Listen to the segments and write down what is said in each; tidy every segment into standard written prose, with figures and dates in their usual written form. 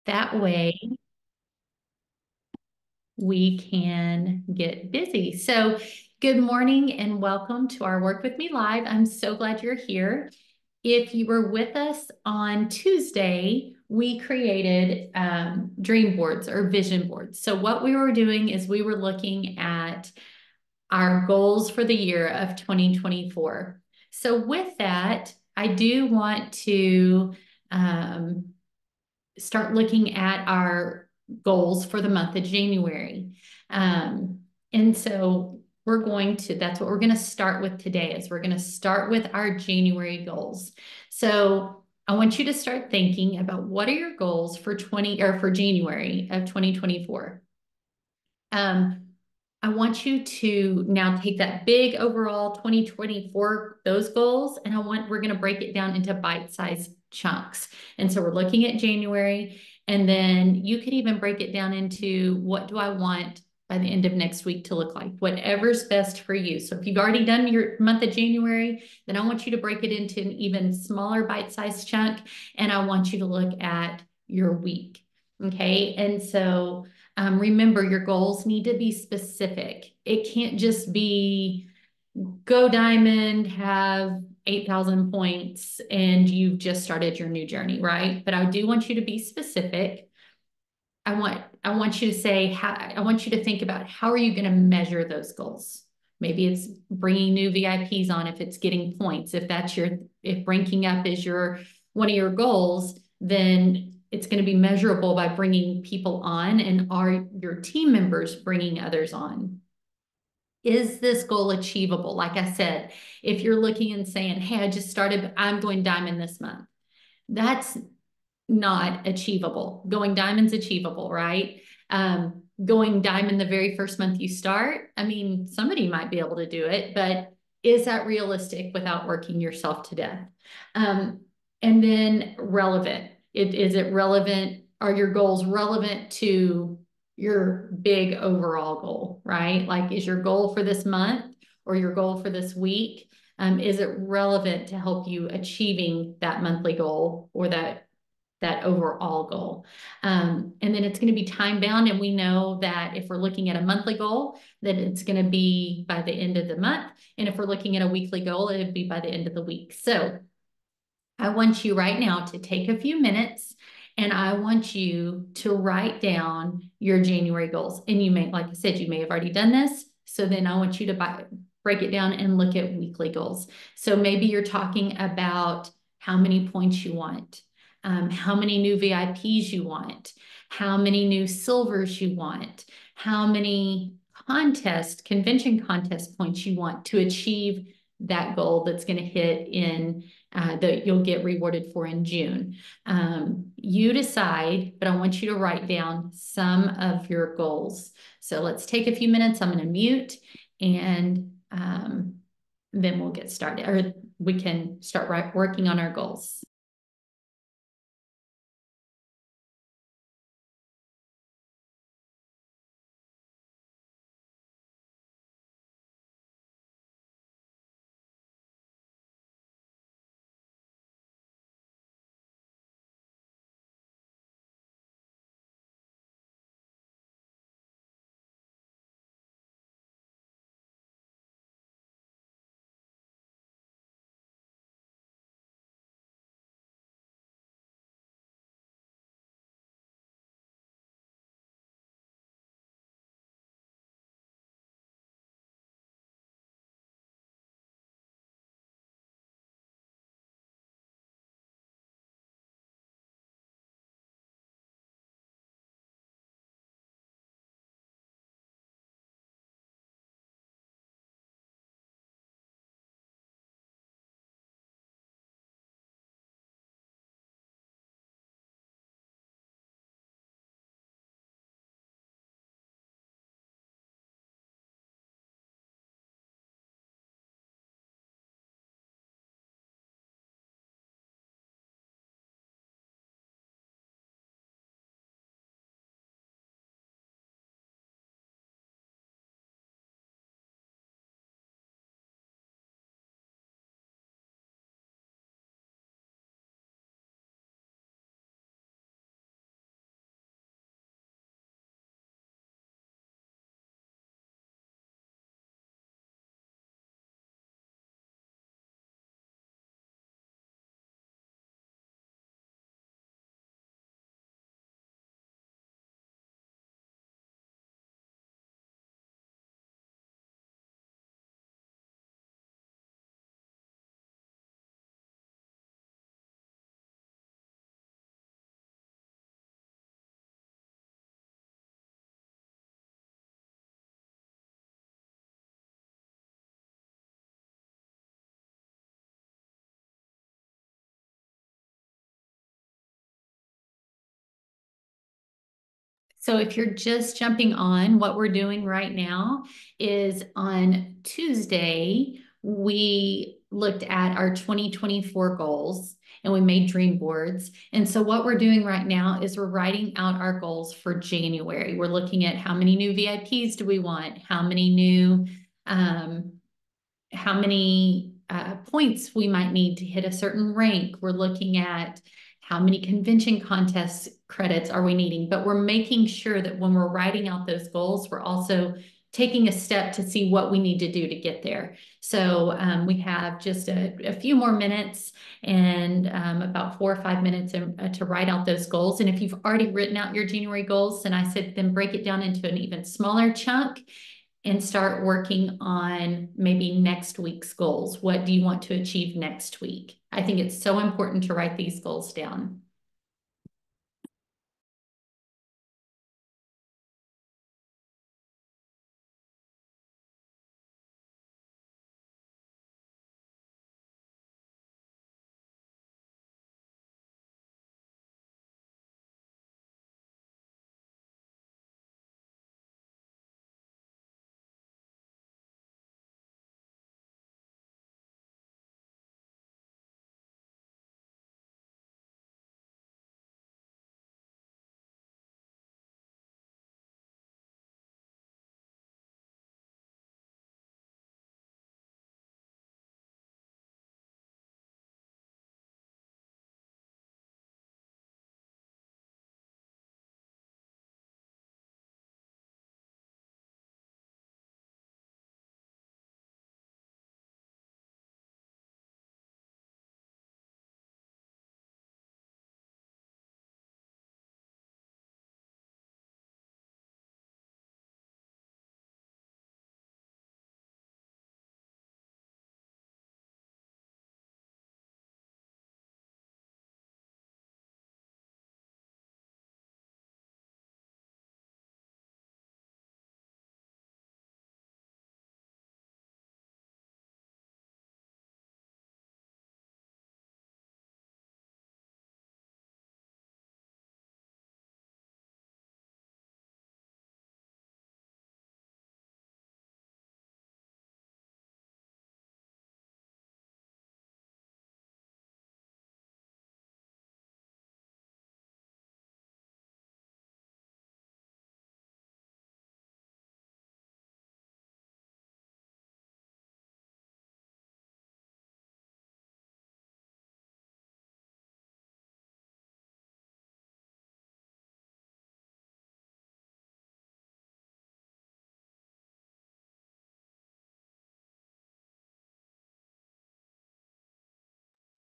That way we can get busy. So, good morning and welcome to our Work With Me Live. I'm so glad you're here. If you were with us on Tuesday, we created dream boards or vision boards. So, what we were doing is we were looking at our goals for the year of 2024. So, with that, I do want to um, start looking at our goals for the month of January. And so that's what we're going to start with today is we're going to start with our January goals. So I want you to start thinking about what are your goals for January of 2024. I want you to now take that big overall 2024, those goals, and we're going to break it down into bite-sized chunks. And so we're looking at January, and then you could even break it down into what do I want by the end of next week to look like, whatever's best for you. So if you've already done your month of January, then I want you to break it into an even smaller bite-sized chunk, and I want you to look at your week. Okay, and so remember, your goals need to be specific. It can't just be go diamond, have 8,000 points, and you've just started your new journey, right? But I do want you to be specific. I want you to I want you to think about how are you going to measure those goals? Maybe it's bringing new VIPs on if it's getting points. If ranking up is one of your goals, then it's going to be measurable by bringing people on, and are your team members bringing others on? Is this goal achievable? Like I said, if you're looking and saying, hey, I just started, I'm going diamond this month. That's not achievable. Going diamond's achievable, right? Going diamond the very first month you start, I mean, somebody might be able to do it, but is that realistic without working yourself to death? And then relevant. Is it relevant? Are your goals relevant to your big overall goal, right? Like, is your goal for this month or your goal for this week? Is it relevant to help you achieving that monthly goal or that overall goal? And then it's going to be time bound. And we know that if we're looking at a monthly goal, that it's going to be by the end of the month. And if we're looking at a weekly goal, it would be by the end of the week. So I want you right now to take a few minutes and I want you to write down your January goals. And like I said, you may have already done this. So then I want you to break it down and look at weekly goals. So maybe you're talking about how many points you want, how many new VIPs you want, how many new silvers you want, how many convention contest points you want to achieve that goal that's going to hit that you'll get rewarded for in June. You decide, but I want you to write down some of your goals. So let's take a few minutes. I'm going to mute and then we'll get started, or we can start working on our goals. So if you're just jumping on, what we're doing right now is on Tuesday, we looked at our 2024 goals and we made dream boards. And so what we're doing right now is we're writing out our goals for January. We're looking at how many new VIPs do we want? How many new, how many points we might need to hit a certain rank. We're looking at how many convention contest credits are we needing, but we're making sure that when we're writing out those goals, we're also taking a step to see what we need to do to get there. So we have just a few more minutes and about 4 or 5 minutes to write out those goals. And if you've already written out your January goals, then I said, then break it down into an even smaller chunk and start working on maybe next week's goals. What do you want to achieve next week? I think it's so important to write these goals down.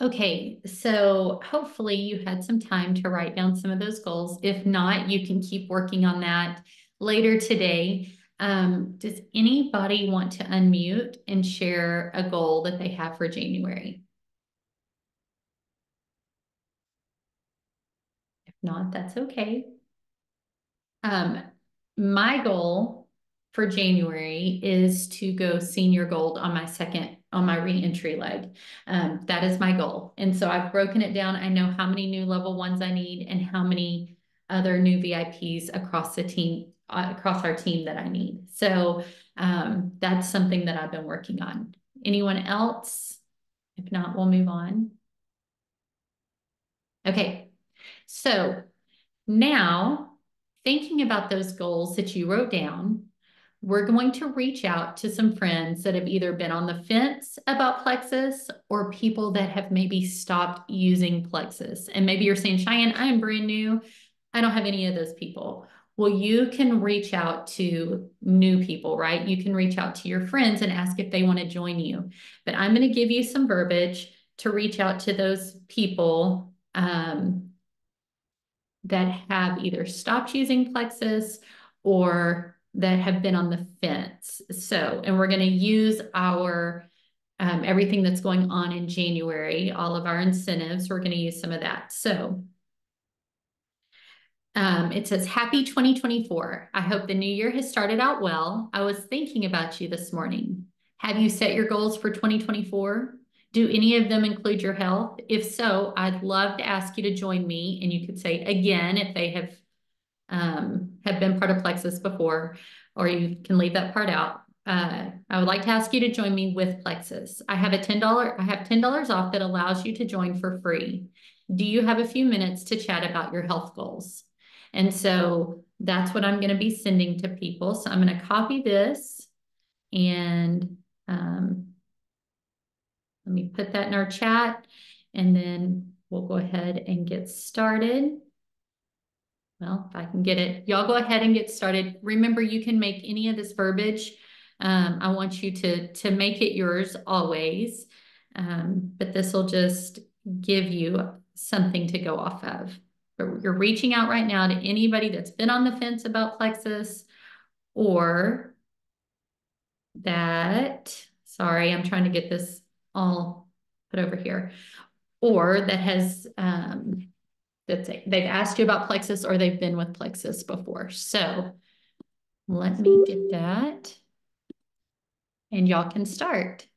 Okay, so hopefully you had some time to write down some of those goals. If not, you can keep working on that later today. Does anybody want to unmute and share a goal that they have for January? If not, that's okay. My goal for January is to go senior gold on my re-entry leg. That is my goal. And so I've broken it down. I know how many new level ones I need and how many other new VIPs across the team, across our team that I need. So that's something that I've been working on. Anyone else? If not, we'll move on. Okay. So now, thinking about those goals that you wrote down, we're going to reach out to some friends that have either been on the fence about Plexus or people that have maybe stopped using Plexus. And maybe you're saying, Cheyenne, I am brand new. I don't have any of those people. Well, you can reach out to new people, right? You can reach out to your friends and ask if they want to join you. But I'm going to give you some verbiage to reach out to those people that have either stopped using Plexus or that have been on the fence. So, and we're going to use our everything that's going on in January, all of our incentives, we're going to use some of that. So it says, Happy 2024. I hope the new year has started out well. I was thinking about you this morning. Have you set your goals for 2024? Do any of them include your health? If so, I'd love to ask you to join me. And you could say again if they have have been part of Plexus before, or you can leave that part out. I would like to ask you to join me with Plexus. I have $10 off that allows you to join for free. Do you have a few minutes to chat about your health goals? And so that's what I'm going to be sending to people. So I'm going to copy this and let me put that in our chat, and then we'll go ahead and get started. Well, if I can get it, y'all go ahead and get started. Remember, you can make any of this verbiage. I want you to make it yours always, but this will just give you something to go off of. But you're reaching out right now to anybody that's been on the fence about Plexus, or that, sorry, I'm trying to get this all put over here, or that has, they've asked you about Plexus or they've been with Plexus before. So let me get that and y'all can start.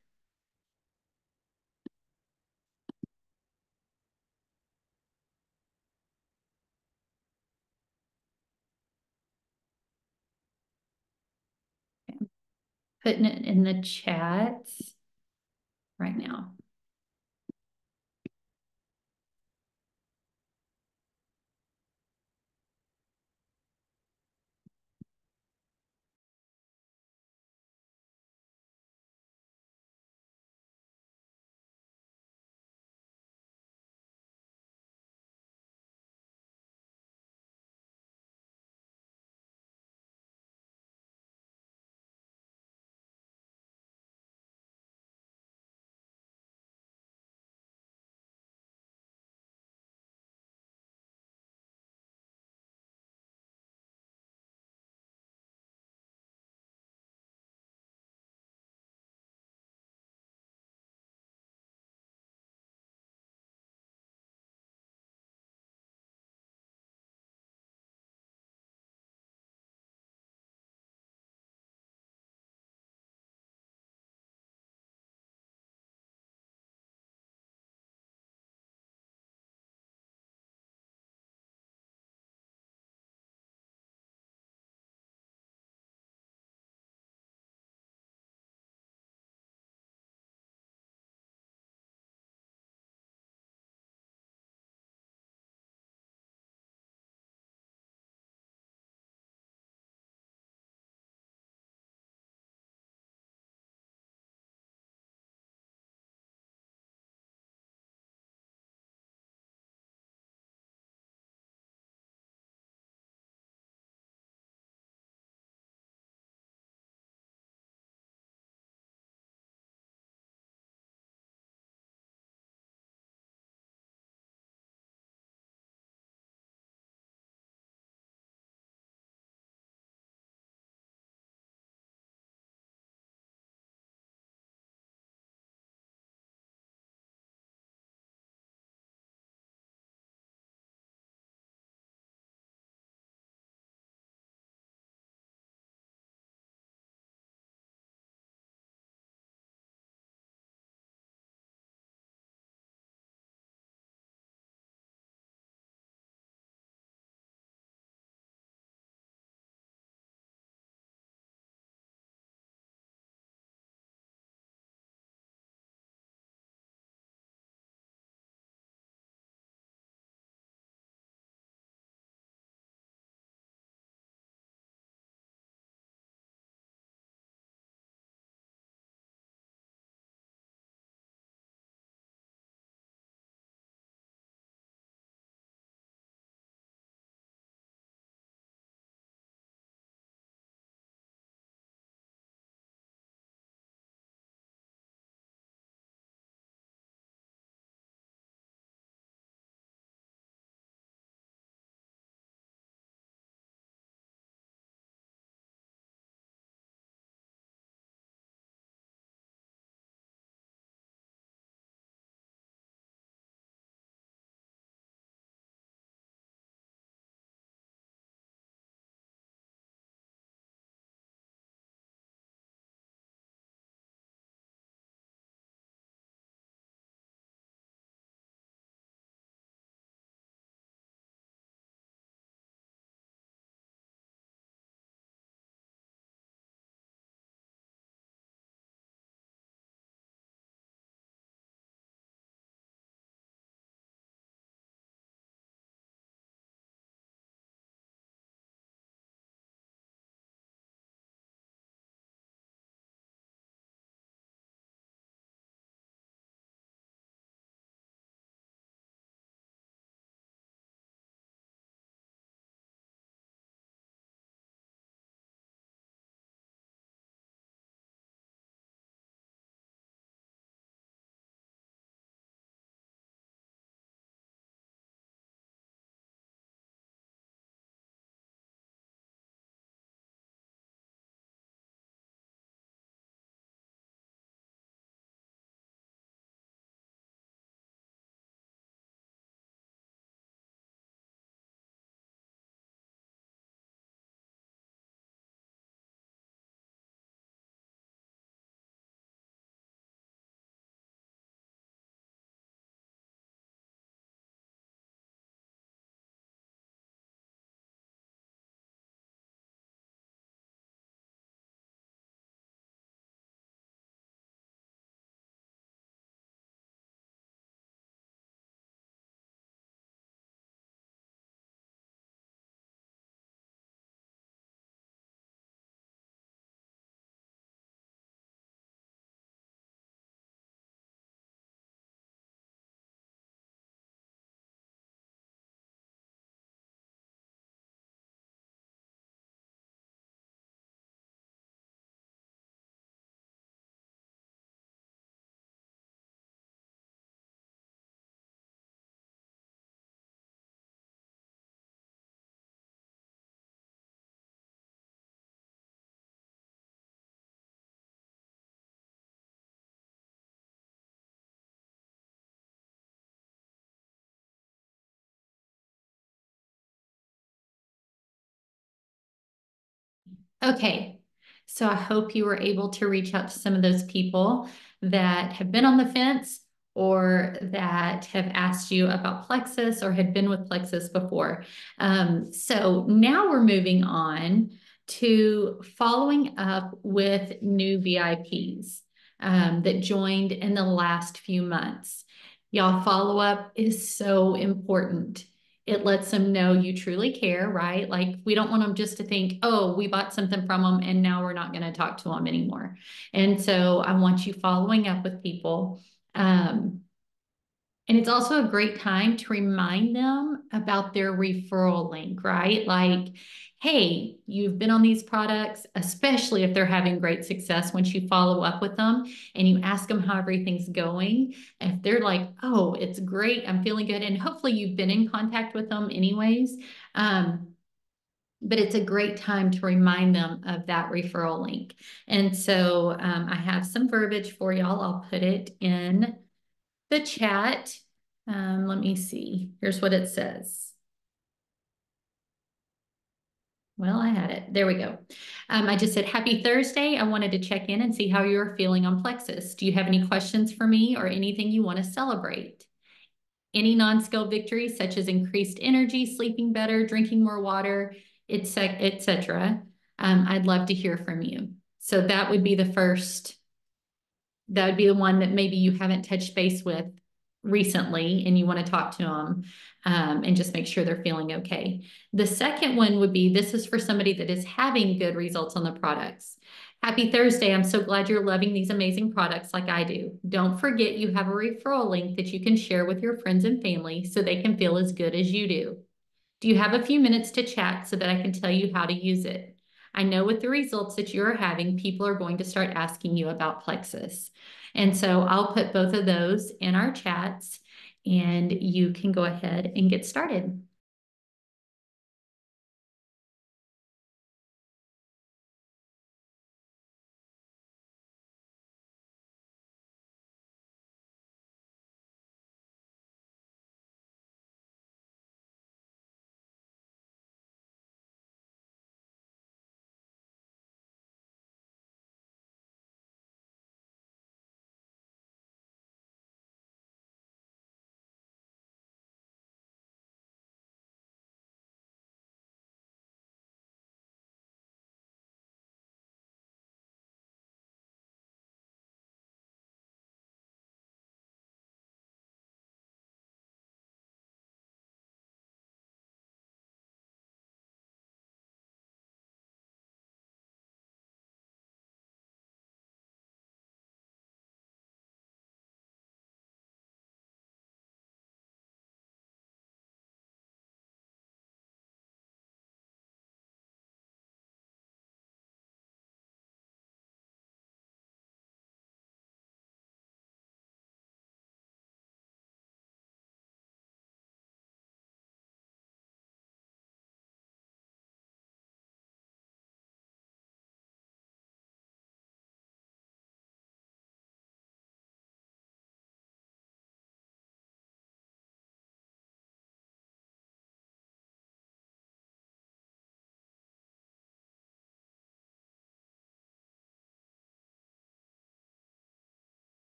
Putting it in the chat right now. Okay, so I hope you were able to reach out to some of those people that have been on the fence or that have asked you about Plexus or had been with Plexus before. So now we're moving on to following up with new VIPs that joined in the last few months. Y'all, follow up is so important. It lets them know you truly care, right? Like we don't want them just to think, oh, we bought something from them and now we're not going to talk to them anymore. And so I want you following up with people. Um, and it's also a great time to remind them about their referral link, right? Like, hey, you've been on these products, especially if they're having great success. Once you follow up with them and you ask them how everything's going, if they're like, oh, it's great, I'm feeling good. And hopefully you've been in contact with them anyways. But it's a great time to remind them of that referral link. And so I have some verbiage for y'all. I'll put it in the chat. Let me see. Here's what it says. Well, I had it. There we go. I just said, happy Thursday. I wanted to check in and see how you're feeling on Plexus. Do you have any questions for me or anything you want to celebrate? Any non-scale victories, such as increased energy, sleeping better, drinking more water, etc. I'd love to hear from you. So that would be the first, that would be the one that maybe you haven't touched base with recently and you want to talk to them and just make sure they're feeling okay. The second one would be, this is for somebody that is having good results on the products. Happy Thursday. I'm so glad you're loving these amazing products like I do. Don't forget you have a referral link that you can share with your friends and family so they can feel as good as you do. Do you have a few minutes to chat so that I can tell you how to use it? I know with the results that you're having, people are going to start asking you about Plexus. And so I'll put both of those in our chats and you can go ahead and get started.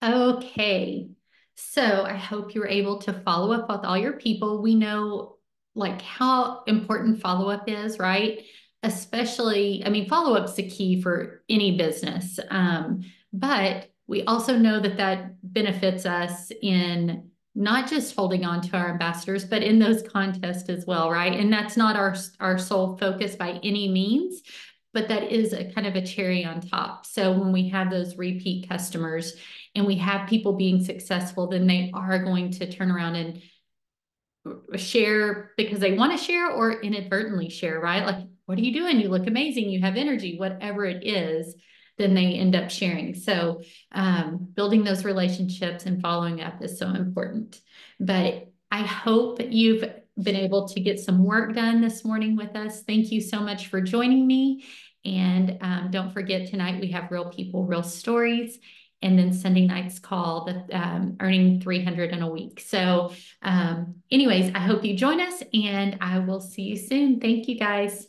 Okay. So I hope you were able to follow up with all your people. We know like how important follow up is, right? Especially, I mean, follow up's the key for any business. But we also know that that benefits us in not just holding on to our ambassadors, but in those contests as well, right? And that's not our sole focus by any means, but that is a kind of a cherry on top. So when we have those repeat customers, and we have people being successful, then they are going to turn around and share because they want to share or inadvertently share, right? Like, what are you doing? You look amazing. You have energy, whatever it is, then they end up sharing. So, building those relationships and following up is so important. But I hope you've been able to get some work done this morning with us. Thank you so much for joining me. And don't forget, tonight we have Real People, Real Stories. And then Sunday night's call, the earning 300 in a week. So anyways, I hope you join us and I will see you soon. Thank you guys.